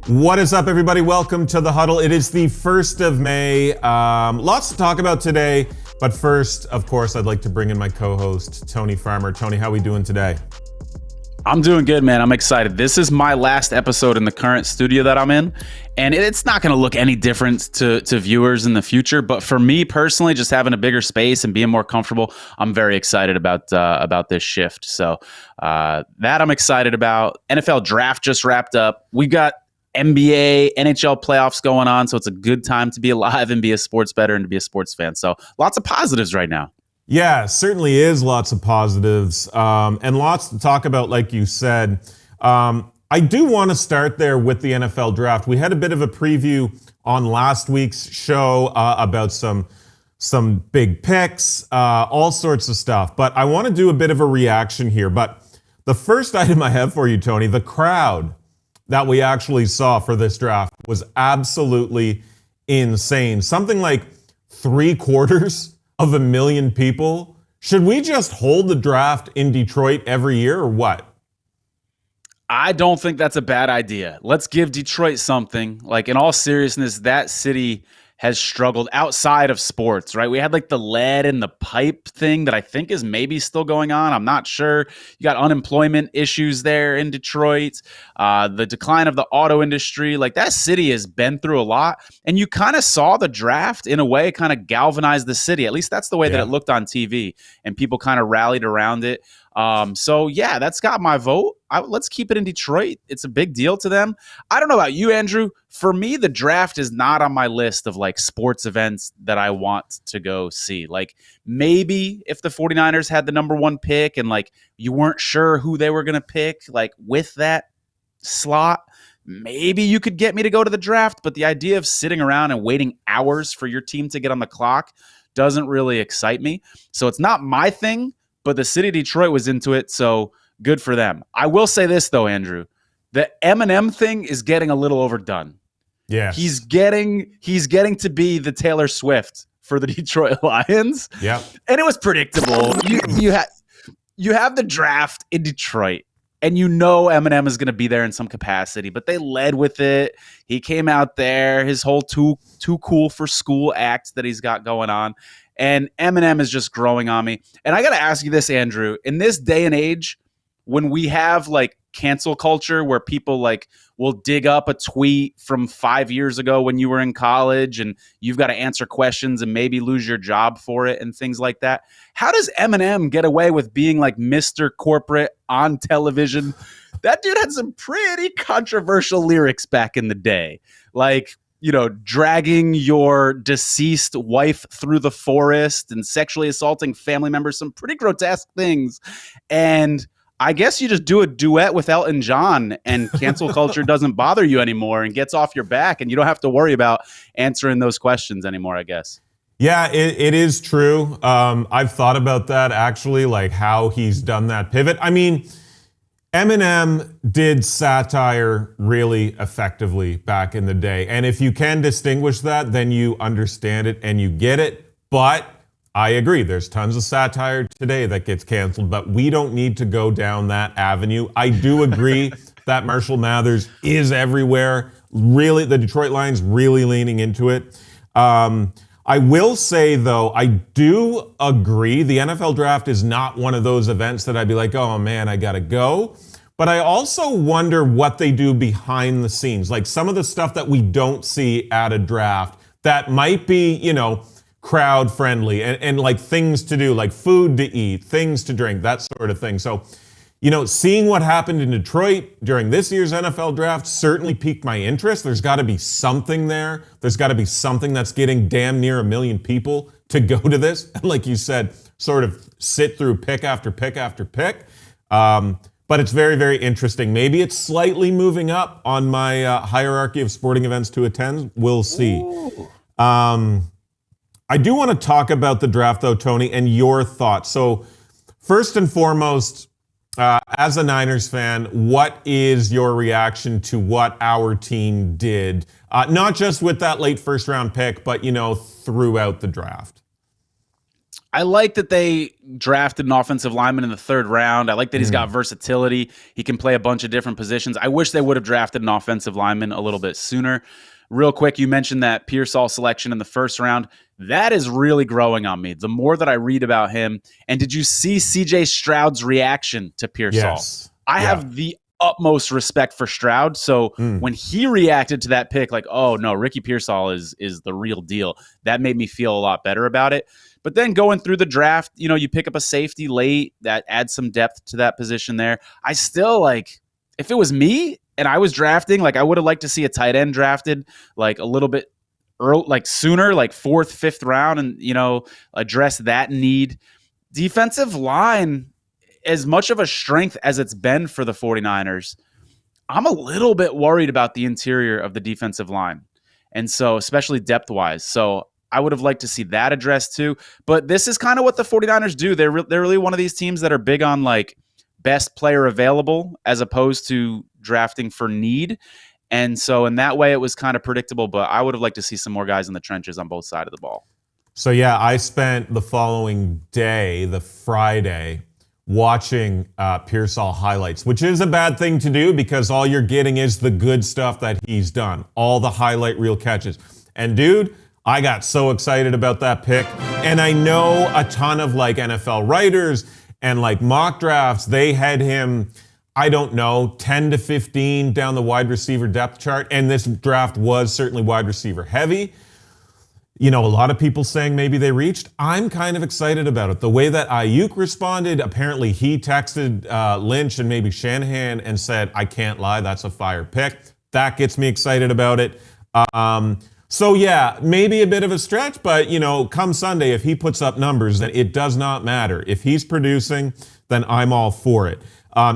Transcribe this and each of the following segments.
What is up, everybody? Welcome to the Huddle. It is the 1st of May. Lots to talk about today, but first, of course, I'd like to bring in my co-host, Tony Farmer. Tony, how are we doing today? I'm doing good, man. I'm excited. This is my last episode in the current studio that I'm in, and it's not going to look any different to viewers in the future. But for me personally, just having a bigger space and being more comfortable, I'm very excited about this shift. So that I'm excited about. NFL draft just wrapped up. We got NBA, NHL playoffs going on, so it's a good time to be alive and be a sports bettor and to be a sports fan. So lots of positives right now. Yeah, certainly is lots of positives and lots to talk about, like you said. I do want to start there with the NFL draft. We had a bit of a preview on last week's show about some big picks, all sorts of stuff. But I want to do a bit of a reaction here. But the first item I have for you, Tony, the crowd that we actually saw for this draft was absolutely insane. Something like 750,000 people. Should we just hold the draft in Detroit every year or what? I don't think that's a bad idea. Let's give Detroit something. Like, in all seriousness, that city has struggled outside of sports, right? We had like the lead in the pipe thing that I think is maybe still going on. I'm not sure. You got unemployment issues there in Detroit, the decline of the auto industry. Like, that city has been through a lot. And you kind of saw the draft in a way kind of galvanize the city. At least that's the way that it looked on TV. And people kind of rallied around it. So yeah, that's got my vote. Let's keep it in Detroit. It's a big deal to them. I don't know about you, Andrew. For me, the draft is not on my list of like sports events that I want to go see. Like, maybe if the 49ers had the number one pick and like you weren't sure who they were going to pick, like with that slot, maybe you could get me to go to the draft. But the idea of sitting around and waiting hours for your team to get on the clock doesn't really excite me. So it's not my thing. But the city of Detroit was into it, so good for them. I will say this, though, Andrew. The Eminem thing is getting a little overdone. Yeah. He's getting to be the Taylor Swift for the Detroit Lions. Yeah. And it was predictable. You have the draft in Detroit, and you know Eminem is going to be there in some capacity, but they led with it. He came out there, his whole too cool for school act that he's got going on. And Eminem is just growing on me. And I got to ask you this, Andrew. In this day and age, when we have like cancel culture where people like will dig up a tweet from 5 years ago when you were in college and you've got to answer questions and maybe lose your job for it and things like that. How does Eminem get away with being like Mr. Corporate on television? That dude had some pretty controversial lyrics back in the day. Like, you know, dragging your deceased wife through the forest and sexually assaulting family members, some pretty grotesque things. And I guess you just do a duet with Elton John and cancel culture doesn't bother you anymore and gets off your back and you don't have to worry about answering those questions anymore, I guess. Yeah, it is true. I've thought about that actually, like how he's done that pivot. I mean, Eminem did satire really effectively back in the day. And if you can distinguish that, then you understand it and you get it. But I agree, there's tons of satire today that gets canceled, but we don't need to go down that avenue. I do agree that Marshall Mathers is everywhere. Really, the Detroit Lions really leaning into it. I will say, though, I do agree the NFL draft is not one of those events that I'd be like, oh, man, I got to go. But I also wonder what they do behind the scenes, like some of the stuff that we don't see at a draft that might be, you know, crowd friendly and like things to do, like food to eat, things to drink, that sort of thing. So, you know, seeing what happened in Detroit during this year's NFL draft certainly piqued my interest. There's got to be something there. There's got to be something that's getting damn near 1 million people to go to this. And like you said, sort of sit through pick after pick after pick. But it's very, very interesting. Maybe it's slightly moving up on my hierarchy of sporting events to attend. We'll see. I do want to talk about the draft, though, Tony, and your thoughts. So first and foremost, as a Niners fan, what is your reaction to what our team did? Not just with that late first round pick, but, you know, throughout the draft. I like that they drafted an offensive lineman in the 3rd round. I like that he's got versatility. He can play a bunch of different positions. I wish they would have drafted an offensive lineman a little bit sooner. Real quick, you mentioned that Pearsall selection in the 1st round. That is really growing on me. The more that I read about him, and did you see CJ Stroud's reaction to Pearsall? Yes. I have the utmost respect for Stroud. So when he reacted to that pick, like, oh no, Ricky Pearsall is the real deal, that made me feel a lot better about it. But then going through the draft, you pick up a safety late that adds some depth to that position there. I still like, if it was me and I was drafting, like I would have liked to see a tight end drafted like a little bit early, like sooner, like 4th, 5th round, and address that need. Defensive line, as much of a strength as it's been for the 49ers, I'm a little bit worried about the interior of the defensive line. And so, especially depth-wise. So I would have liked to see that addressed too. But this is kind of what the 49ers do. They're really one of these teams that are big on like best player available as opposed to drafting for need. And so in that way, it was kind of predictable, but I would have liked to see some more guys in the trenches on both sides of the ball. So yeah, I spent the following day, the Friday, watching Pearsall highlights, which is a bad thing to do because all you're getting is the good stuff that he's done, all the highlight reel catches. And dude, I got so excited about that pick. And I know a ton of like NFL writers and like mock drafts, they had him, I don't know, 10 to 15 down the wide receiver depth chart. And this draft was certainly wide receiver heavy. A lot of people saying maybe they reached. I'm kind of excited about it. The way that Ayuk responded, apparently he texted Lynch and maybe Shanahan and said, I can't lie, that's a fire pick. That gets me excited about it. So yeah, maybe a bit of a stretch, but come Sunday, if he puts up numbers, then it does not matter. If he's producing, then I'm all for it.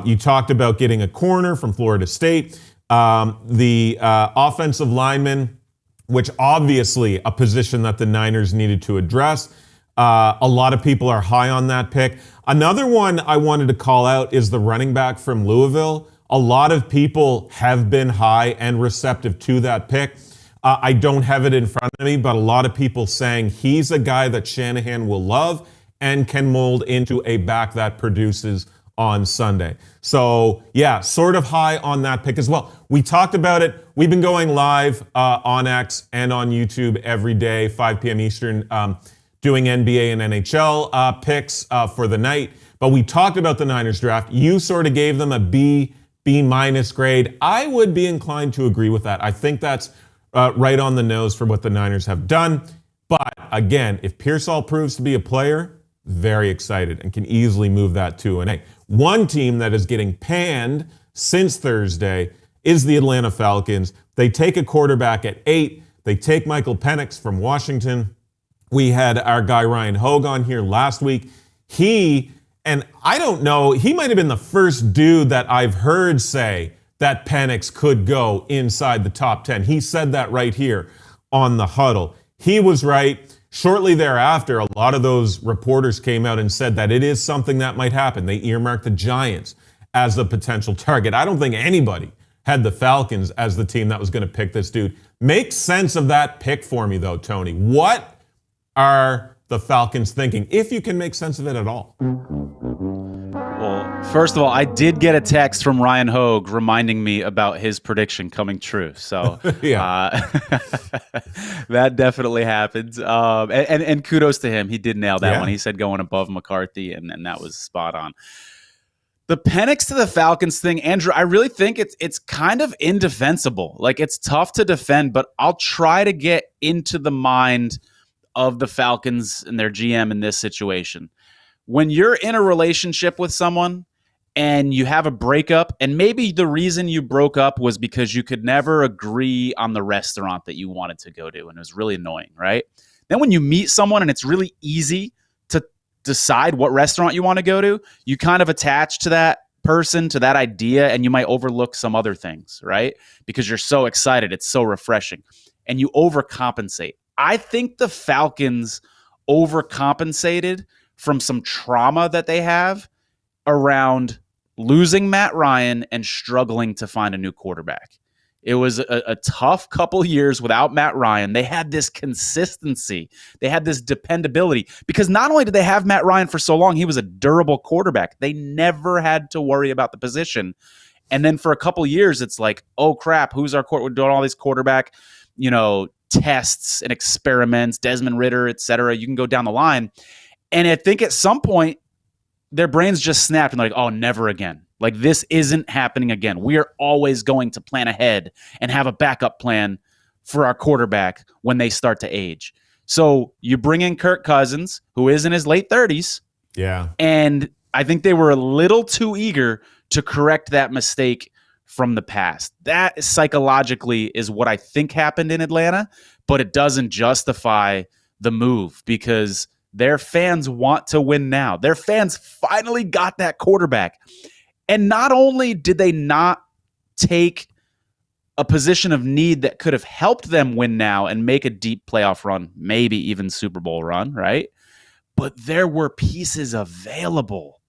You talked about getting a corner from Florida State. The offensive lineman, which obviously a position that the Niners needed to address. A lot of people are high on that pick. Another one I wanted to call out is the running back from Louisville. A lot of people have been high and receptive to that pick. I don't have it in front of me, but a lot of people saying he's a guy that Shanahan will love and can mold into a back that produces on Sunday. So yeah, sort of high on that pick as well. We talked about it. We've been going live on X and on YouTube every day, 5 p.m. Eastern, doing NBA and NHL picks for the night. But we talked about the Niners draft. You sort of gave them a B minus grade. I would be inclined to agree with that. I think that's right on the nose for what the Niners have done. But again, if Pearsall proves to be a player, very excited and can easily move that to an A. One team that is getting panned since Thursday is the Atlanta Falcons. They take a quarterback at 8. They take Michael Penix from Washington. We had our guy Ryan Hogue on here last week. And I don't know, he might have been the first dude that I've heard say that Penix could go inside the top 10. He said that right here on the Huddle. He was right. Shortly thereafter, a lot of those reporters came out and said that it is something that might happen. They earmarked the Giants as the potential target. I don't think anybody had the Falcons as the team that was going to pick this dude. Make sense of that pick for me, though, Tony. What are the Falcons thinking, if you can make sense of it at all? Well, first of all, I did get a text from Ryan Hogue reminding me about his prediction coming true. So that definitely happens. And kudos to him. He did nail that one. He said going above McCarthy, and that was spot on. The Penix to the Falcons thing, Andrew, I really think it's kind of indefensible. Like, it's tough to defend, but I'll try to get into the mind of the Falcons and their GM in this situation. When you're in a relationship with someone and you have a breakup, and maybe the reason you broke up was because you could never agree on the restaurant that you wanted to go to, and it was really annoying, right? Then when you meet someone and it's really easy to decide what restaurant you want to go to, you kind of attach to that person, to that idea, and you might overlook some other things, right? Because you're so excited, it's so refreshing, and you overcompensate. I think the Falcons overcompensated from some trauma that they have around losing Matt Ryan and struggling to find a new quarterback. It was a tough couple years without Matt Ryan. They had this consistency. They had this dependability because not only did they have Matt Ryan for so long, he was a durable quarterback. They never had to worry about the position. And then for a couple years, it's like, oh crap, who's our quarterback? We're doing all these quarterback, tests and experiments, Desmond Ridder, et cetera. You can go down the line. And I think at some point, their brains just snapped and like, oh, never again. Like, this isn't happening again. We are always going to plan ahead and have a backup plan for our quarterback when they start to age. So you bring in Kirk Cousins, who is in his late 30s. Yeah. And I think they were a little too eager to correct that mistake from the past. That psychologically is what I think happened in Atlanta, but it doesn't justify the move because their fans want to win now. Their fans finally got that quarterback. And not only did they not take a position of need that could have helped them win now and make a deep playoff run, maybe even Super Bowl run, right? But there were pieces available,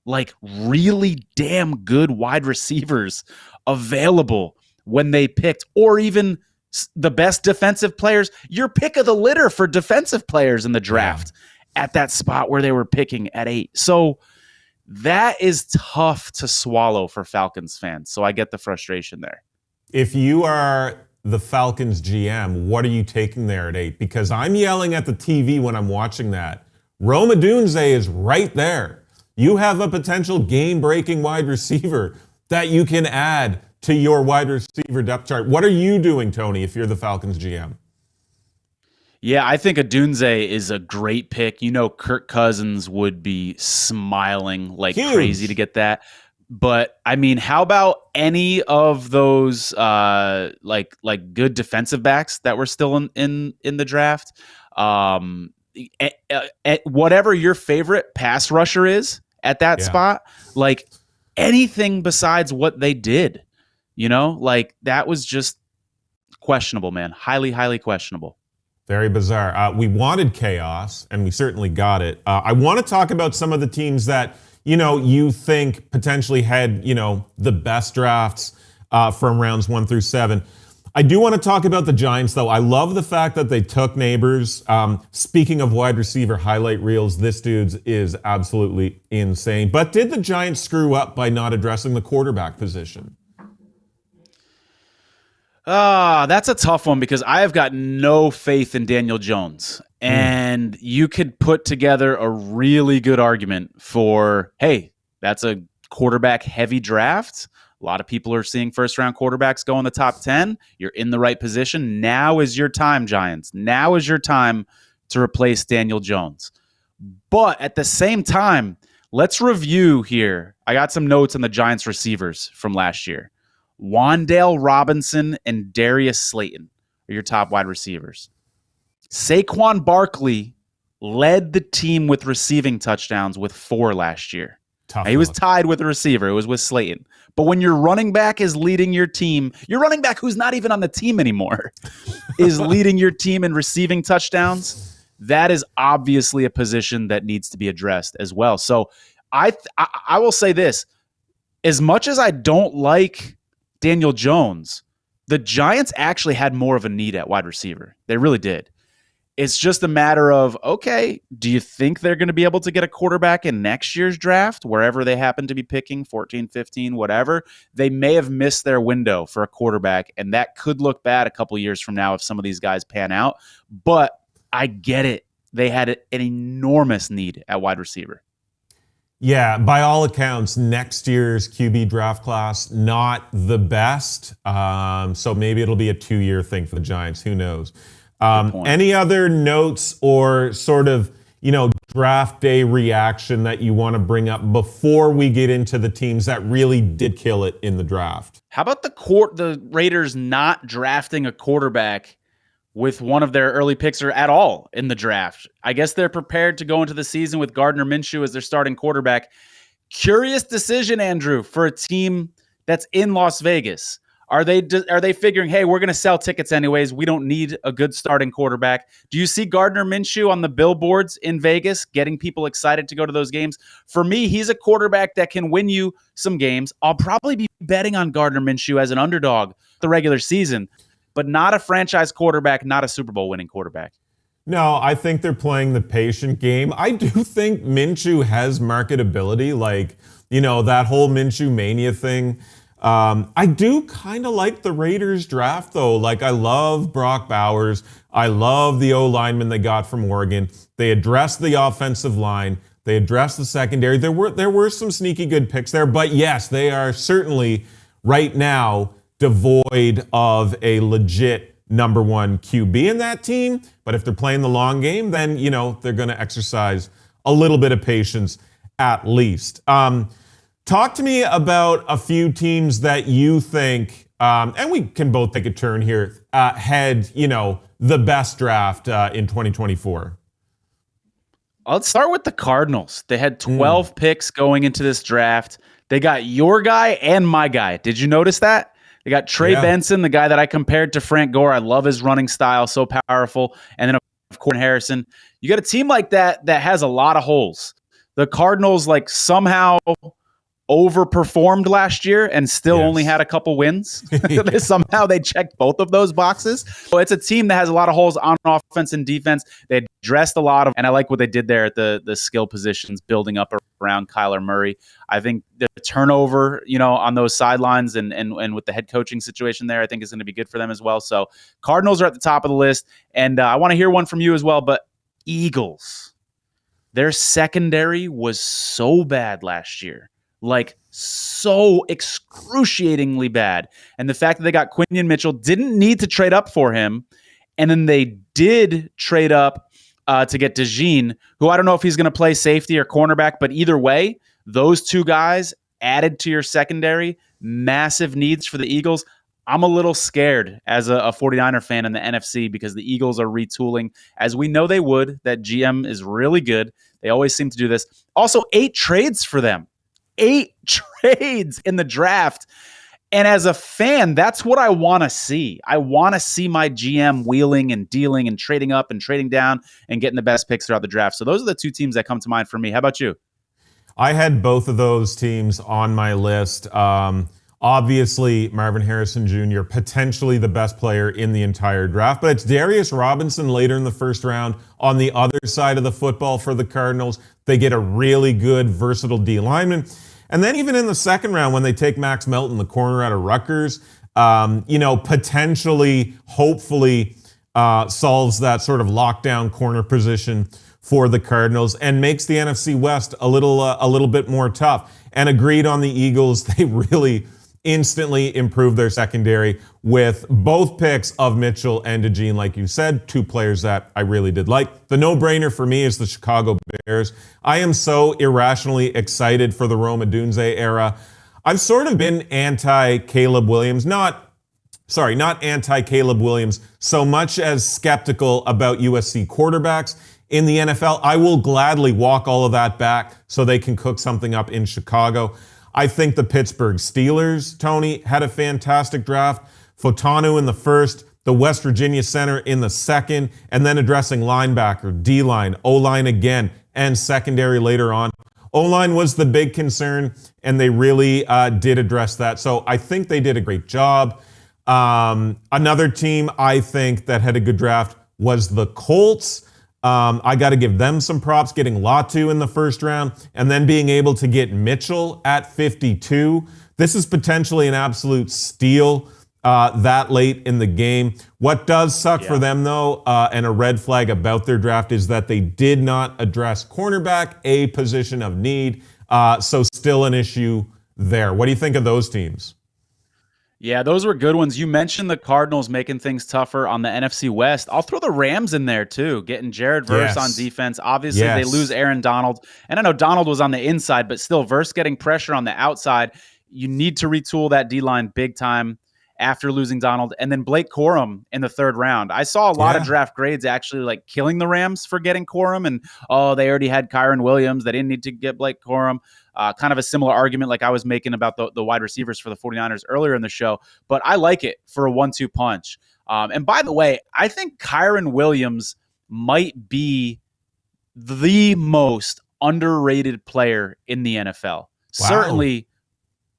like really damn good wide receivers available when they picked, or even the best defensive players. Your pick of the litter for defensive players in the draft at that spot where they were picking at 8. So that is tough to swallow for Falcons fans. So I get the frustration there. If you are the Falcons GM, what are you taking there at 8? Because I'm yelling at the TV when I'm watching that. Rome Odunze is right there. You have a potential game-breaking wide receiver that you can add to your wide receiver depth chart. What are you doing, Tony, if you're the Falcons GM? Yeah, I think Odunze is a great pick. Kirk Cousins would be smiling like crazy to get that. But I mean, how about any of those like good defensive backs that were still in the draft? Whatever your favorite pass rusher is at that spot, like anything besides what they did, like that was just questionable, man. Highly, highly questionable. Very bizarre. We wanted chaos, and we certainly got it. I want to talk about some of the teams that, you think potentially had, the best drafts from rounds 1 through 7. I do want to talk about the Giants, though. I love the fact that they took Neighbors. Speaking of wide receiver highlight reels, this dude's is absolutely insane. But did the Giants screw up by not addressing the quarterback position? That's a tough one because I have got no faith in Daniel Jones. And you could put together a really good argument for, hey, that's a quarterback-heavy draft. A lot of people are seeing first-round quarterbacks go in the top 10. You're in the right position. Now is your time, Giants. Now is your time to replace Daniel Jones. But at the same time, let's review here. I got some notes on the Giants receivers from last year. Wan'Dale Robinson and Darius Slayton are your top wide receivers. Saquon Barkley led the team with receiving touchdowns with 4 last year. He was tied with a receiver. It was with Slayton. But when your running back is leading your team, your running back who's not even on the team anymore is leading your team in receiving touchdowns, that is obviously a position that needs to be addressed as well. So I will say this. As much as I don't like Daniel Jones, the Giants actually had more of a need at wide receiver. They really did. It's just a matter of, okay, do you think they're going to be able to get a quarterback in next year's draft, wherever they happen to be picking, 14, 15, whatever? They may have missed their window for a quarterback, and that could look bad a couple years from now if some of these guys pan out. But I get it. They had an enormous need at wide receiver. Yeah, by all accounts, next year's QB draft class, not the best. So maybe it'll be a 2-year thing for the Giants. Who knows? Any other notes or sort of, draft day reaction that you want to bring up before we get into the teams that really did kill it in the draft? How about the Raiders not drafting a quarterback with one of their early picks or at all in the draft? I guess they're prepared to go into the season with Gardner Minshew as their starting quarterback. Curious decision, Andrew, for a team that's in Las Vegas. Are they figuring, hey, we're going to sell tickets anyways. We don't need a good starting quarterback. Do you see Gardner Minshew on the billboards in Vegas getting people excited to go to those games? For me, he's a quarterback that can win you some games. I'll probably be betting on Gardner Minshew as an underdog the regular season, but not a franchise quarterback, not a Super Bowl winning quarterback. No, I think they're playing the patient game. I do think Minshew has marketability, like, that whole Minshew mania thing. I do kind of like the Raiders draft, though. Like, I love Brock Bowers. I love the O-lineman they got from Oregon. They addressed the offensive line. They addressed the secondary. There were some sneaky good picks there, but yes, they are certainly right now devoid of a legit number one QB in that team. But if they're playing the long game, then, they're going to exercise a little bit of patience at least. Talk to me about a few teams that you think, and we can both take a turn here, had, the best draft in 2024. Let's start with the Cardinals. They had 12 picks going into this draft. They got your guy and my guy. Did you notice that? They got Trey Benson, the guy that I compared to Frank Gore. I love his running style, so powerful. And then, of course, Harrison. You got a team like that has a lot of holes. The Cardinals, somehow overperformed last year and still only had a couple wins. Somehow they checked both of those boxes. So it's a team that has a lot of holes on offense and defense. They addressed a lot of, and I like what they did there at the skill positions, building up around Kyler Murray. I think the turnover, on those sidelines and with the head coaching situation there, I think is going to be good for them as well. So Cardinals are at the top of the list, and I want to hear one from you as well. But Eagles, their secondary was so bad last year. So excruciatingly bad. And the fact that they got Quinion Mitchell, didn't need to trade up for him, and then they did trade up to get DeJean, who I don't know if he's going to play safety or cornerback, but either way, those two guys added to your secondary, massive needs for the Eagles. I'm a little scared as a 49er fan in the NFC because the Eagles are retooling, as we know they would. That GM is really good. They always seem to do this. Also, 8 trades for them. 8 trades in the draft. And as a fan, that's what I want to see. I want to see my GM wheeling and dealing and trading up and trading down and getting the best picks throughout the draft. So those are the 2 teams that come to mind for me. How about you? I had both of those teams on my list. Obviously, Marvin Harrison Jr., potentially the best player in the entire draft, but it's Darius Robinson later in the first round on the other side of the football for the Cardinals. They get a really good, versatile D lineman. And then even in the second round, when they take Max Melton, the corner out of Rutgers, potentially, hopefully, solves that sort of lockdown corner position for the Cardinals and makes the NFC West a little bit more tough. And agreed on the Eagles, they really instantly improved their secondary with both picks of Mitchell and DeJean, like you said, 2 players that I really did like. The no-brainer for me is the Chicago Bears. I am so irrationally excited for the Rome Odunze era. I've sort of been anti-Caleb Williams, not anti-Caleb Williams so much as skeptical about USC quarterbacks in the NFL. I will gladly walk all of that back so they can cook something up in Chicago. I think the Pittsburgh Steelers, Tony, had a fantastic draft. Fotanu in the first, the West Virginia center in the second, and then addressing linebacker, D-line, O-line again, and secondary later on. O-line was the big concern, and they really did address that. So I think they did a great job. Another team I think that had a good draft was the Colts. I got to give them some props, getting Latu in the first round and then being able to get Mitchell at 52. This is potentially an absolute steal that late in the game. What does suck for them, though, and a red flag about their draft is that they did not address cornerback, a position of need. So still an issue there. What do you think of those teams? Yeah, those were good ones. You mentioned the Cardinals making things tougher on the NFC West. I'll throw the Rams in there too, getting Jared Verse on defense. Obviously, they lose Aaron Donald. And I know Donald was on the inside, but still Verse getting pressure on the outside. You need to retool that D-line big time. after losing Donald, and then Blake Corum in the third round. I saw a lot of draft grades actually like killing the Rams for getting Corum, and they already had Kyron Williams. They didn't need to get Blake Corum. Kind of a similar argument like I was making about the wide receivers for the 49ers earlier in the show, but I like it for a 1-2 punch. And by the way, I think Kyron Williams might be the most underrated player in the NFL. Wow. Certainly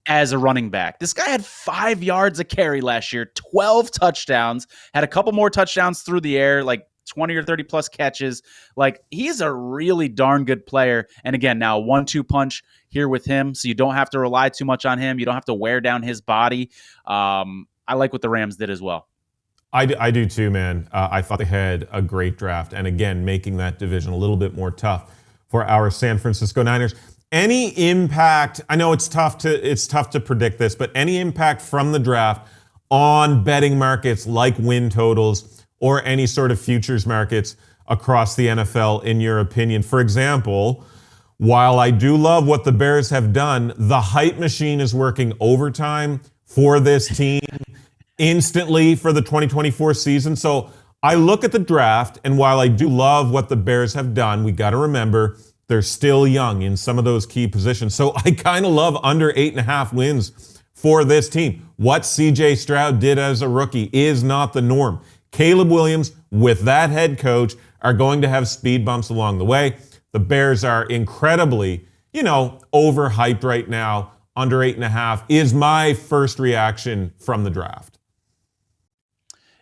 as a running back. This guy had 5 yards a carry last year, 12 touchdowns, had a couple more touchdowns through the air, like 20 or 30 plus catches. Like, he's a really darn good player. And again, now 1-2 punch here with him, so you don't have to rely too much on him. You don't have to wear down his body. I like what the Rams did as well. I do too, man. I thought they had a great draft, and again, making that division a little bit more tough for our San Francisco Niners. Any impact? I know it's tough to predict this, but any impact from the draft on betting markets like win totals or any sort of futures markets across the NFL, in your opinion? For example, while I do love what the Bears have done, the hype machine is working overtime for this team instantly for the 2024 season. So I look at the draft, and while I do love what the Bears have done, we got to remember they're still young in some of those key positions. So I kind of love under 8.5 wins for this team. What CJ Stroud did as a rookie is not the norm. Caleb Williams, with that head coach, are going to have speed bumps along the way. The Bears are incredibly, overhyped right now. Under 8.5 is my first reaction from the draft.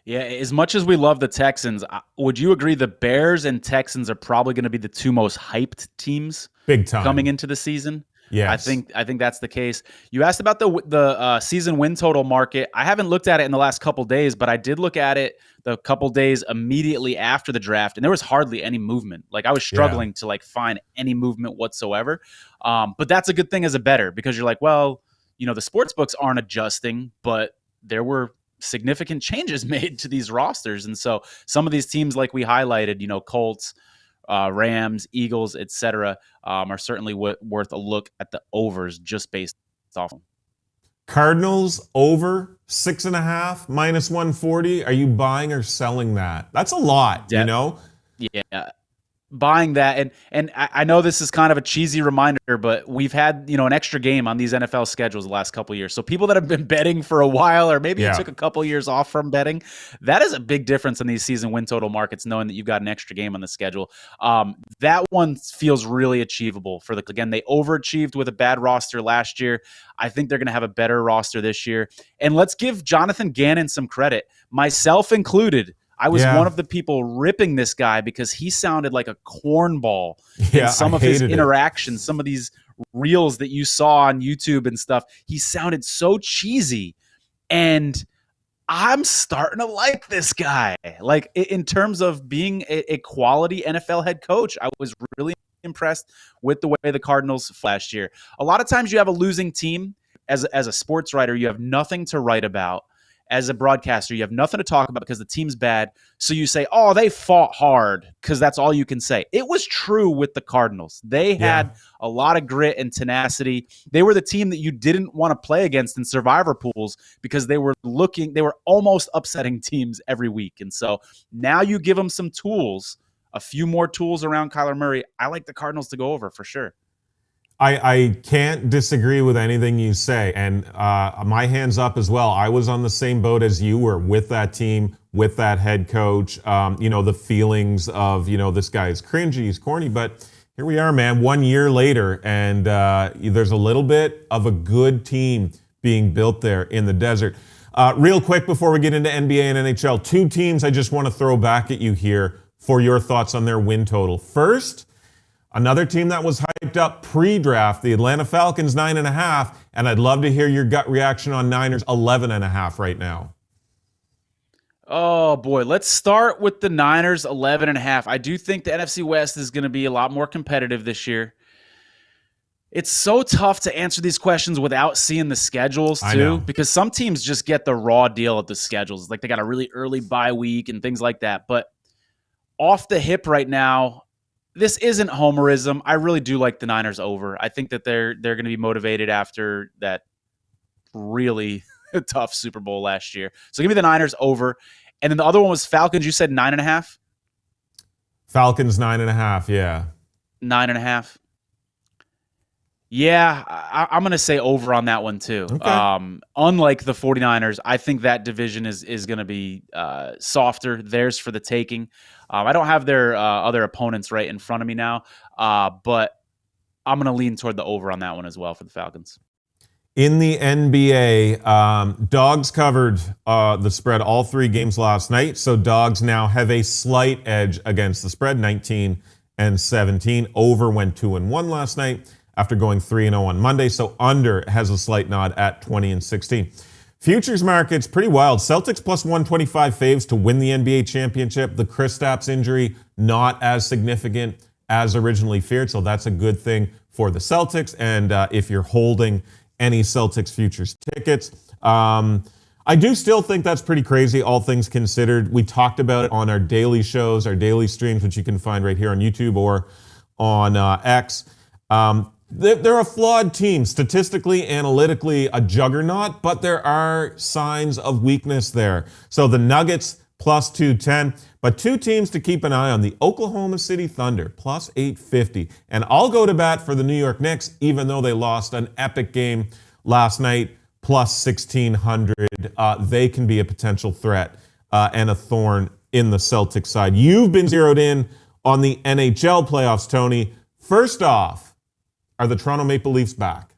Yeah, as much as we love the Texans, would you agree the Bears and Texans are probably going to be the two most hyped teams big time coming into the season? Yes. I think that's the case. You asked about the season win total market. I haven't looked at it in the last couple days, but I did look at it the couple days immediately after the draft, and there was hardly any movement. Like, I was struggling to find any movement whatsoever. But that's a good thing as a bettor, because you're like, well, the sports books aren't adjusting, but there were significant changes made to these rosters. And so some of these teams, like we highlighted, Colts, Rams, Eagles, etc., are certainly worth a look at the overs just based off them. Cardinals over 6.5 minus 140. Are you buying or selling that? That's a lot, Yeah. Buying that, and I know this is kind of a cheesy reminder, but we've had an extra game on these NFL schedules the last couple of years. So people that have been betting for a while, or maybe you took a couple of years off from betting, that is a big difference in these season win total markets, knowing that you've got an extra game on the schedule. That one feels really achievable for again, they overachieved with a bad roster last year. I think they're going to have a better roster this year. And let's give Jonathan Gannon some credit, myself included. I was one of the people ripping this guy because he sounded like a cornball in some of his interactions, some of these reels that you saw on YouTube and stuff. He sounded so cheesy, and I'm starting to like this guy. Like, in terms of being a quality NFL head coach, I was really impressed with the way the Cardinals last year. A lot of times you have a losing team as a sports writer, you have nothing to write about. As a broadcaster, you have nothing to talk about because the team's bad. So you say, oh, they fought hard, because that's all you can say. It was true with the Cardinals. They had a lot of grit and tenacity. They were the team that you didn't want to play against in survivor pools because they were almost upsetting teams every week. And so now you give them some tools, a few more tools around Kyler Murray. I like the Cardinals to go over for sure. I can't disagree with anything you say, and my hands up as well. I was on the same boat as you were with that team, with that head coach. The feelings of, this guy is cringy, he's corny, but here we are, man, 1 year later, and there's a little bit of a good team being built there in the desert. Real quick before we get into NBA and NHL, 2 teams I just want to throw back at you here for your thoughts on their win total. First, another team that was hyped up pre-draft, the Atlanta Falcons, 9.5, and I'd love to hear your gut reaction on Niners, 11.5 right now. Oh, boy. Let's start with the Niners, 11.5. I do think the NFC West is going to be a lot more competitive this year. It's so tough to answer these questions without seeing the schedules, too, because some teams just get the raw deal of the schedules. Like, they got a really early bye week and things like that. But off the hip right now, this isn't homerism. I really do like the Niners over. I think that they're going to be motivated after that really tough Super Bowl last year. So give me the Niners over. And then the other one was Falcons. You said 9.5? Falcons 9.5, yeah. 9.5. Yeah, I'm going to say over on that one too. Okay. Unlike the 49ers, I think that division is going to be softer. Theirs for the taking. I don't have their other opponents right in front of me now, but I'm going to lean toward the over on that one as well for the Falcons. In the NBA, Dogs covered the spread all 3 games last night, so Dogs now have a slight edge against the spread, 19-17. Over went 2-1 last night after going 3-0 on Monday, so under has a slight nod at 20-16. Futures markets, pretty wild. Celtics plus 125 faves to win the NBA championship. The Kristaps injury, not as significant as originally feared, so that's a good thing for the Celtics. And if you're holding any Celtics futures tickets, I do still think that's pretty crazy, all things considered. We talked about it on our daily shows, our daily streams, which you can find right here on YouTube or on X. They're a flawed team, statistically, analytically, a juggernaut, but there are signs of weakness there. So the Nuggets plus 210, but 2 teams to keep an eye on. The Oklahoma City Thunder plus 850. And I'll go to bat for the New York Knicks, even though they lost an epic game last night, plus 1600. They can be a potential threat and a thorn in the Celtics side. You've been zeroed in on the NHL playoffs, Tony. First off, are the Toronto Maple Leafs back?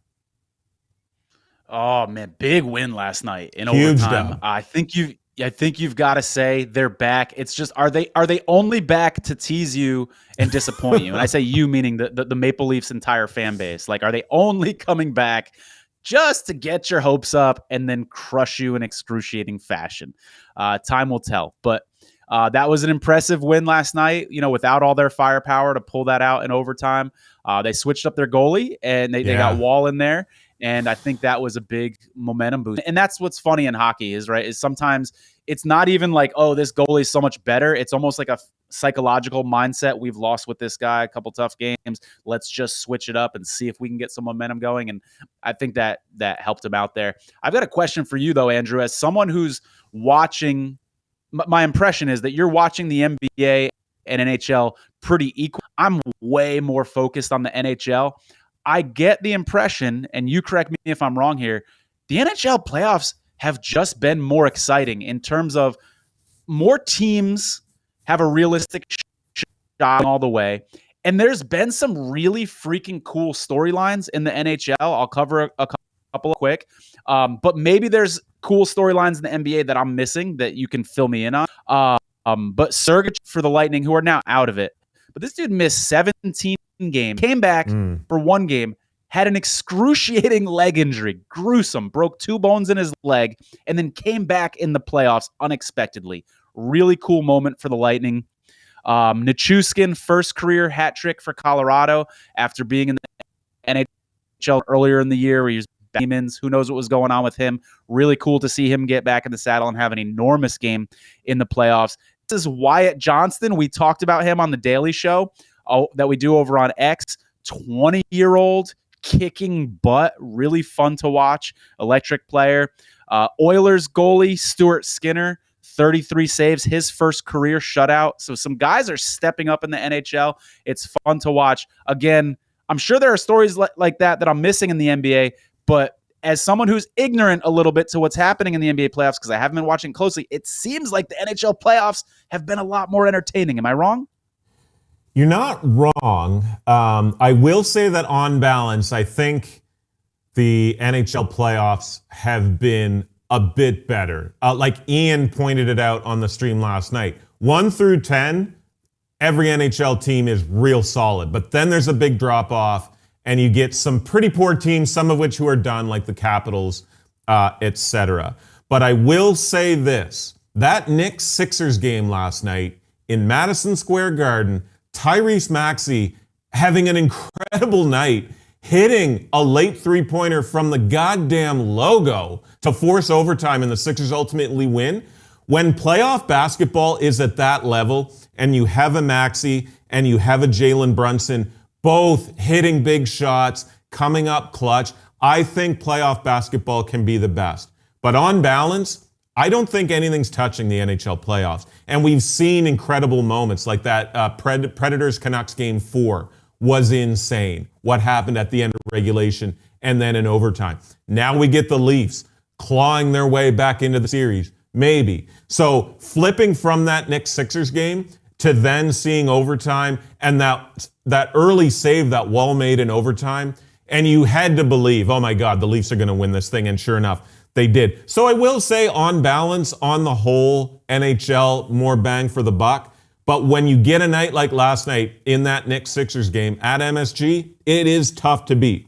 Oh man, big win last night in Huge overtime. dub. I think you've got to say they're back. It's just are they only back to tease you and disappoint you? And I say you meaning the Maple Leafs entire fan base. Like, are they only coming back just to get your hopes up and then crush you in excruciating fashion? Time will tell. But that was an impressive win last night, without all their firepower to pull that out in overtime. They switched up their goalie and they got Wall in there. And I think that was a big momentum boost. And that's what's funny in hockey is sometimes it's not even like, oh, this goalie is so much better. It's almost like a psychological mindset. We've lost with this guy a couple tough games. Let's just switch it up and see if we can get some momentum going. And I think that helped him out there. I've got a question for you, though, Andrew. As someone who's watching, my impression is that you're watching the NBA and NHL pretty equal. I'm way more focused on the NHL. I get the impression, and you correct me if I'm wrong here, the NHL playoffs have just been more exciting in terms of more teams have a realistic shot all the way. And there's been some really freaking cool storylines in the NHL. I'll cover a couple quick. But maybe there's cool storylines in the NBA that I'm missing that you can fill me in on. But Sergachev for the Lightning, who are now out of it. But this dude missed 17 games, came back for 1 game, had an excruciating leg injury, gruesome, broke 2 bones in his leg, and then came back in the playoffs unexpectedly. Really cool moment for the Lightning. Nichushkin, first career hat trick for Colorado after being in the NHL earlier in the year where he was Demons. Who knows what was going on with him? Really cool to see him get back in the saddle and have an enormous game in the playoffs. This is Wyatt Johnston. We talked about him on the Daily Show that we do over on X. 20-year-old kicking butt. Really fun to watch. Electric player. Oilers goalie Stuart Skinner. 33 saves, his first career shutout. So some guys are stepping up in the NHL. It's fun to watch. Again, I'm sure there are stories like that I'm missing in the NBA, but as someone who's ignorant a little bit to what's happening in the NBA playoffs, because I haven't been watching closely, it seems like the NHL playoffs have been a lot more entertaining. Am I wrong? You're not wrong. I will say that on balance, I think the NHL playoffs have been a bit better. Like Ian pointed it out on the stream last night. 1 through 10, every NHL team is real solid. But then there's a big drop off, and you get some pretty poor teams, some of which who are done, like the Capitals, etc. But I will say this. That Knicks-Sixers game last night in Madison Square Garden, Tyrese Maxey having an incredible night, hitting a late three-pointer from the goddamn logo to force overtime and the Sixers ultimately win. When playoff basketball is at that level and you have a Maxey and you have a Jalen Brunson both hitting big shots, coming up clutch, I think playoff basketball can be the best. But on balance, I don't think anything's touching the NHL playoffs. And we've seen incredible moments like that Predators-Canucks Game 4 was insane. What happened at the end of regulation and then in overtime. Now we get the Leafs clawing their way back into the series. Maybe. So flipping from that Knicks Sixers game to then seeing overtime and that early save that Wall made in overtime, and you had to believe, oh my God, the Leafs are going to win this thing, and sure enough, they did. So I will say, on balance, on the whole, NHL, more bang for the buck. But when you get a night like last night in that Knicks Sixers game at MSG, it is tough to beat.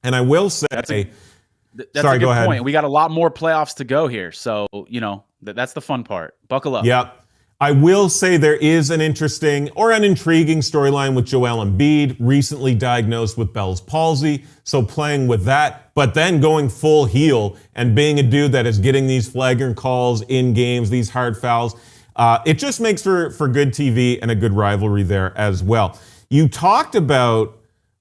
And I will say, that's sorry, a good go ahead. point. We got a lot more playoffs to go here. So, that's the fun part. Buckle up. Yep. I will say there is an interesting or an intriguing storyline with Joel Embiid, recently diagnosed with Bell's palsy, so playing with that, but then going full heel and being a dude that is getting these flagrant calls in games, these hard fouls. It just makes for good TV and a good rivalry there as well. You talked about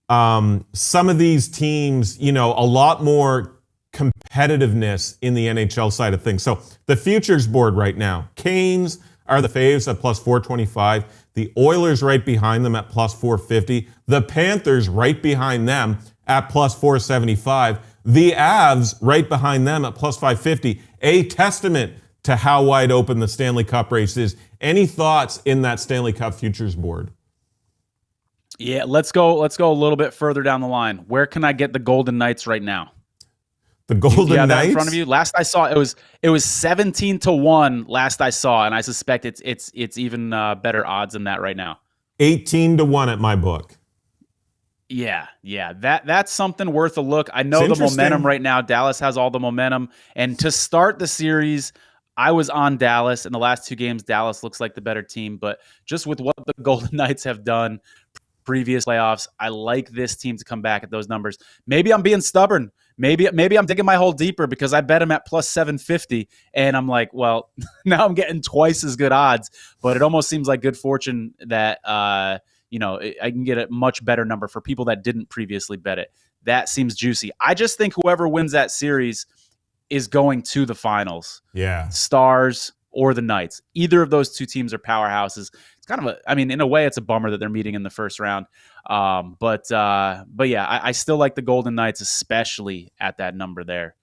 some of these teams, a lot more competitiveness in the NHL side of things. So the futures board right now, Canes are the faves at plus 425. The Oilers right behind them at plus 450. The Panthers right behind them at plus 475. The Avs right behind them at plus 550. A testament to how wide open the Stanley Cup race is. Any thoughts in that Stanley Cup futures board? Yeah, let's go a little bit further down the line. Where can I get the Golden Knights right now? The Golden Knights? That in front of you. Last I saw, it was 17-1. Last I saw, and I suspect it's even better odds than that right now. 18-1 at my book. Yeah. That's something worth a look. I know the momentum right now. Dallas has all the momentum, and to start the series, I was on Dallas. In the last two games, Dallas looks like the better team, but just with what the Golden Knights have done previous playoffs, I like this team to come back at those numbers. Maybe I'm being stubborn. Maybe I'm digging my hole deeper because I bet him at plus 750, and I'm like, well, now I'm getting twice as good odds. But it almost seems like good fortune that I can get a much better number for people that didn't previously bet it. That seems juicy. I just think whoever wins that series is going to the finals. Yeah, Stars or the Knights. Either of those two teams are powerhouses. It's kind of in a way, it's a bummer that they're meeting in the first round. But yeah, I still like the Golden Knights, especially at that number there.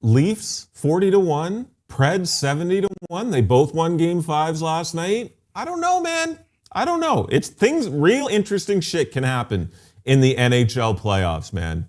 Leafs 40-1, Preds 70-1. They both won Game 5s last night. I don't know, man. I don't know. Real interesting shit can happen in the NHL playoffs, man.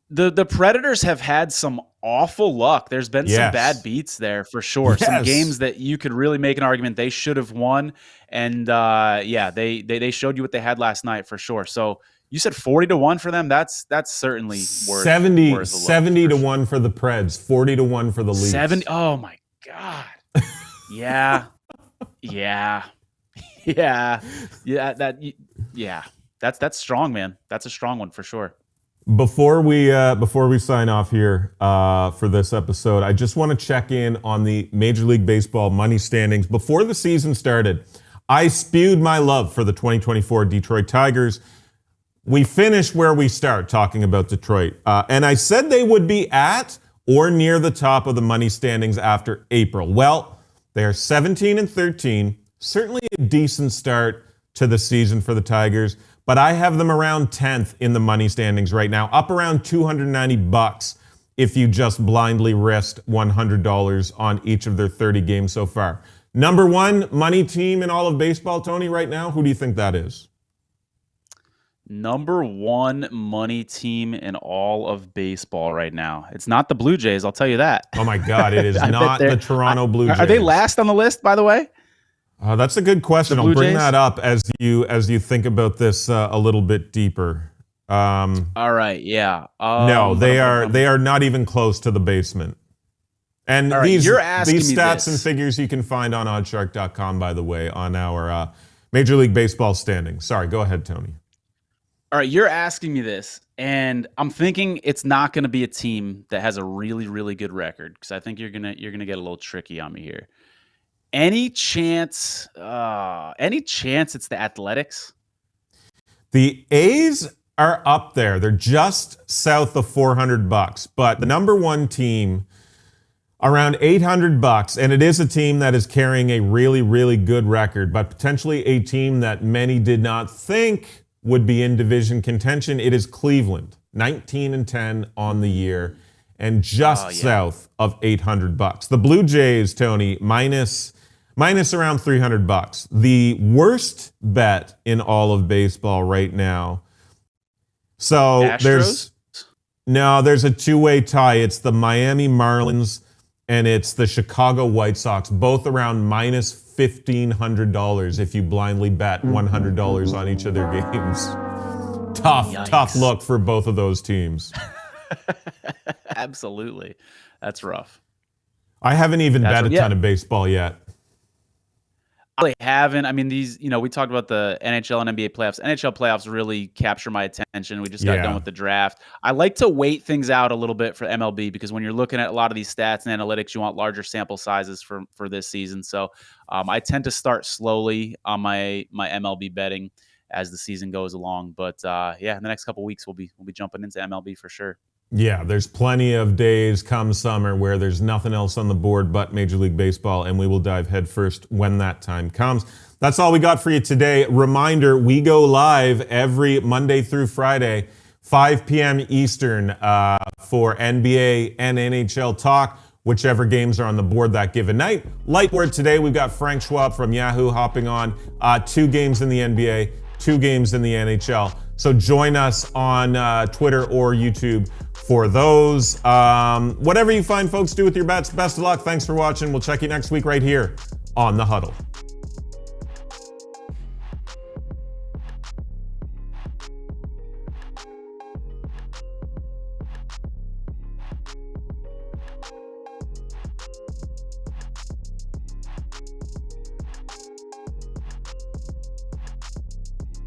The Predators have had some awful luck. There's been some bad beats there for sure. Some games that you could really make an argument they should have won. And they showed you what they had last night for sure. So you said 40-1 for them. That's certainly worth 70-1 for the Preds, 40-1 for the Leafs. 70. Oh my God. Yeah. That's strong, man. That's a strong one for sure. Before we sign off here for this episode, I just want to check in on the Major League Baseball money standings. Before the season started, I spewed my love for the 2024 Detroit Tigers. We finish where we start talking about Detroit. And I said they would be at or near the top of the money standings after April. Well, they are 17-13, certainly a decent start to the season for the Tigers. But I have them around 10th in the money standings right now, up around $290 if you just blindly risked $100 on each of their 30 games so far. Number one money team in all of baseball, Tony, right now, who do you think that is? Number one money team in all of baseball right now. It's not the Blue Jays, I'll tell you that. Oh my God, it is not the Toronto Blue Jays. Are they last on the list, by the way? That's a good question. I'll bring that up as you think about this a little bit deeper. All right, yeah. No, they are not even close to the basement. And these stats and figures you can find on oddshark.com, by the way, on our Major League Baseball standings. Sorry, go ahead, Tony. All right, you're asking me this, and I'm thinking it's not going to be a team that has a really, really good record because I think you're gonna get a little tricky on me here. Any chance it's the Athletics? The A's are up there. They're just south of $400, but the number one team around $800, and it is a team that is carrying a really, really good record, but potentially a team that many did not think would be in division contention. It is Cleveland, 19-10 on the year, and just south of $800. The Blue Jays, Tony, minus around $300. The worst bet in all of baseball right now. So Astros? there's a two-way tie. It's the Miami Marlins and it's the Chicago White Sox, both around minus $1,500 if you blindly bet $100 on each of their games. Tough look for both of those teams. Absolutely. That's rough. I haven't even bet a ton of baseball yet. I haven't. I mean, we talked about the NHL and NBA playoffs. NHL playoffs really capture my attention. We just got done with the draft. I like to wait things out a little bit for MLB because when you're looking at a lot of these stats and analytics, you want larger sample sizes for this season. So I tend to start slowly on my MLB betting as the season goes along. But in the next couple of weeks, we'll be jumping into MLB for sure. Yeah, there's plenty of days come summer where there's nothing else on the board but Major League Baseball, and we will dive headfirst when that time comes. That's all we got for you today. Reminder, we go live every Monday through Friday, 5 p.m. Eastern for NBA and NHL talk, whichever games are on the board that given night. Light word today, we've got Frank Schwab from Yahoo hopping on. 2 games in the NBA, 2 games in the NHL. So join us on Twitter or YouTube for those. Whatever you find, folks, do with your bets. Best of luck. Thanks for watching. We'll check you next week right here on The Huddle.